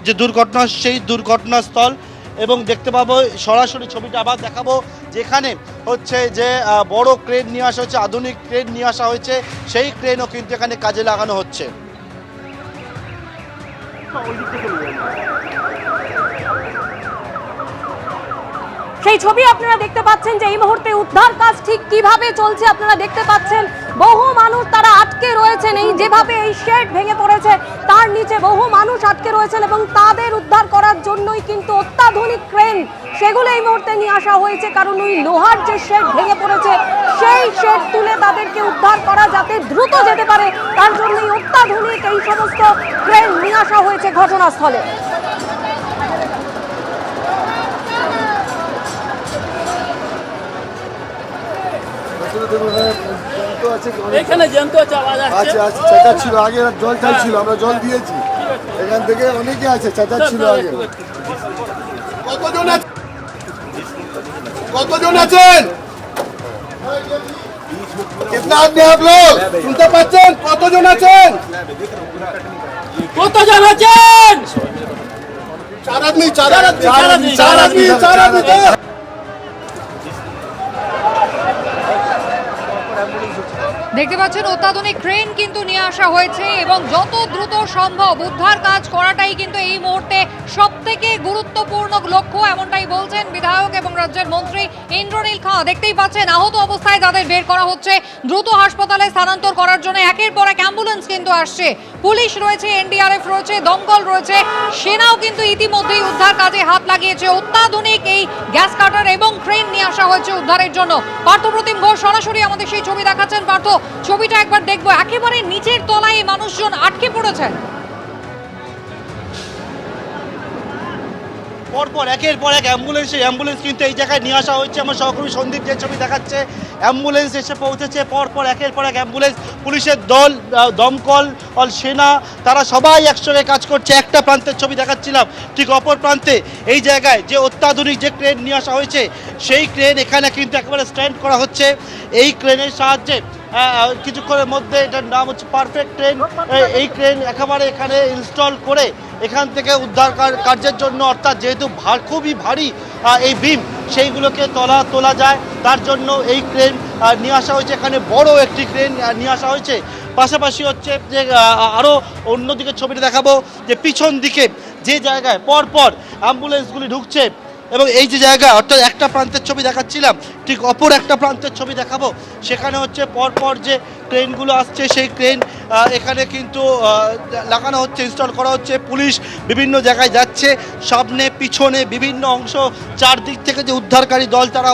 যে দুর্ঘটনা, সেই দুর্ঘটনাস্থল। এবং দেখতে পাবো সরাসরি ছবিটা আবার দেখাবো, যেখানে হচ্ছে যে বড় ক্রেন নিয়ে আসা হচ্ছে, আধুনিক ক্রেন নিয়ে আসা হয়েছে, সেই ক্রেনও কিন্তু এখানে কাজে লাগানো হচ্ছে। সেই ছবি আপনারা দেখতে পাচ্ছেন যে এই মুহূর্তে উদ্ধার কাজ ঠিক কিভাবে চলছে আপনারা দেখতে পাচ্ছেন। বহু মানুষ তারা আটকে রয়েছেন, এই যেভাবে এই শেড ভেঙে পড়েছে তার নিচে বহু মানুষ আটকে রয়েছেন এবং তাদের উদ্ধার করার জন্যই কিন্তু অত্যাধুনিক ক্রেন সেগুলো এই মুহূর্তে নিয়ে আসা হয়েছে, কারণ ওই লোহার যে শেড ভেঙে পড়েছে সেই শেড তুলে তাদেরকে উদ্ধার করা যাতে দ্রুত যেতে পারে তার জন্যই অত্যাধুনিক এই সমস্ত ক্রেন নিয়ে আসা হয়েছে ঘটনাস্থলে। এখানে জ্যান্ত আছে, আওয়াজ আসছে। আছে চেঁচাচ্ছিল আগে, জল চাইছিল, আমরা জল দিয়েছি। এখান থেকে অনেকে আছে, চেঁচাচ্ছিল আগে। কতজন আছেন? কিতনা আদমি আপ লোগ শুনতে পাচ্ছেন? কতজন আছেন? কতজন আছেন? 4 আদমি, 4 আদমি, 4 আদমি, 4 আদমি, 4 আদমি। দেখতে পাচ্ছেন অত্যাধুনিক ক্রেন কিন্তু নিয়ে আসা হয়েছে এবং যত দ্রুত সম্ভব উদ্ধার কাজ করাটাই কিন্তু এই মুহূর্তে সবথেকে গুরুত্বপূর্ণ লক্ষ্য, এমনটাই বলছেন বিধায়ক এবং রাজ্যের মন্ত্রী ইন্দ্রনীল খাঁ। দেখতেই পাচ্ছেন আহত অবস্থায় তাদের বের করা হচ্ছে, দ্রুত হাসপাতালে স্থানান্তর করার জন্য একের পর এক অ্যাম্বুলেন্স কিন্তু আসছে। পুলিশ রয়েছে, এনডিআরএফ রয়েছে, দমকল রয়েছে, সেনাও কিন্তু ইতিমধ্যেই উদ্ধার কাজে হাত লাগিয়েছে। অত্যাধুনিক এই গ্যাস কাটার এবং ক্রেন নিয়ে আসা হয়েছে উদ্ধারের জন্য। পার্থপ্রতিম ঘোষ সরাসরি আমাদের সেই ছবি দেখাচ্ছেন। পার্থ, ছবিটা একবার দেখবো, একেবারে নিচের তলায় মানুষজন আটকে পড়েছেন। পরপর একের পর এক অ্যাম্বুলেন্স কিন্তু এই জায়গায় নিয়ে আসা হয়েছে। আমার সহকর্মী সন্দীপ যে ছবি দেখাচ্ছে, অ্যাম্বুলেন্স এসে পৌঁছেছে। পরপর একের পর এক অ্যাম্বুলেন্স, পুলিশের দল, দমকল, সেনা, তারা সবাই একসঙ্গে কাজ করছে। একটা প্রান্তের ছবি দেখাচ্ছিলাম, ঠিক অপর প্রান্তে এই জায়গায় যে অত্যাধুনিক যে ক্রেন নিয়ে আসা হয়েছে সেই ক্রেন এখানে কিন্তু একেবারে স্ট্যান্ড করা হচ্ছে। এই ক্রেনের সাহায্যে কিছুক্ষণের মধ্যে, এটার নাম হচ্ছে পারফেক্ট ক্রেন, এই ক্রেন একেবারে এখানে ইনস্টল করে এখান থেকে উদ্ধার কার্যের জন্য, অর্থাৎ যেহেতু খুবই ভারী এই বিম, সেইগুলোকে তোলা যায়, তার জন্য এই ক্রেন নিয়ে আসা হয়েছে। এখানে বড় একটি ক্রেন নিয়ে আসা হয়েছে। পাশাপাশি হচ্ছে যে আরও অন্যদিকে ছবিটা দেখাবো, যে পিছন দিকে যে জায়গায় পরপর অ্যাম্বুলেন্সগুলি ঢুকছে এবং এই যে জায়গা, অর্থাৎ একটা প্রান্তের ছবি দেখাচ্ছিলাম, ঠিক অপর একটা প্রান্তের ছবি দেখাবো, সেখানে হচ্ছে পরপর যে ক্রেনগুলো আসছে সেই ক্রেন এখানে কিন্তু লাগানো হচ্ছে, ইনস্টল করা হচ্ছে। পুলিশ বিভিন্ন জায়গায় যাচ্ছে, সামনে পিছনে বিভিন্ন অংশ, চারদিক থেকে যে উদ্ধারকারী দল তারা